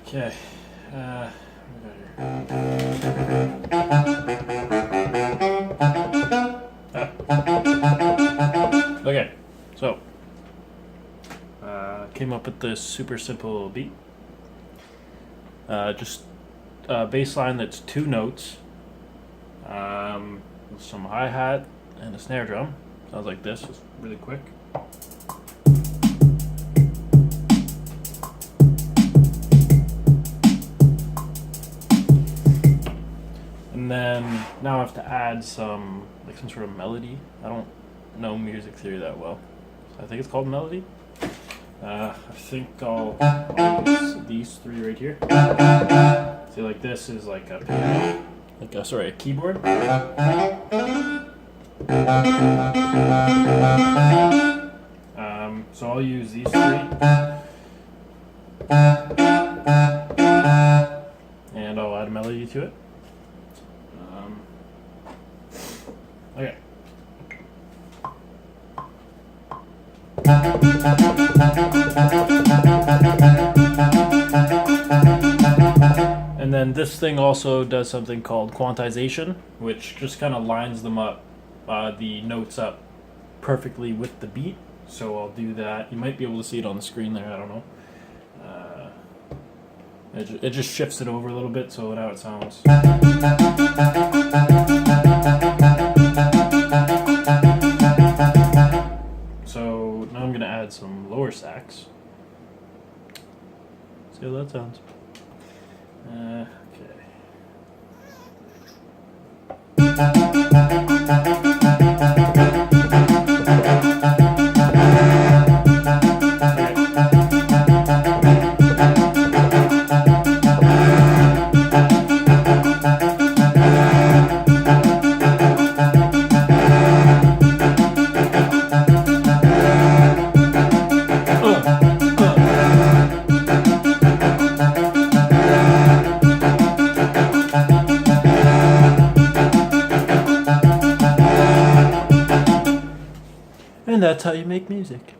Okay. Okay, so came up with this super simple beat. Just a bass line that's 2 notes, with some hi-hat and a snare drum. Sounds like this, just really quick. And then now I have to add some sort of melody. I don't know music theory that well. I think it's called melody. I think I'll use these 3 right here. See, like this is like a piano, a keyboard. So I'll use these 3, and I'll add a melody to it. Okay. And then this thing also does something called quantization, which just kind of lines them up, the notes up perfectly with the beat. So I'll do that. You might be able to see it on the screen there, I don't know. It just shifts it over a little bit, so now it sounds. So now I'm going to add some lower sax. See how that sounds. Okay. And that's how you make music.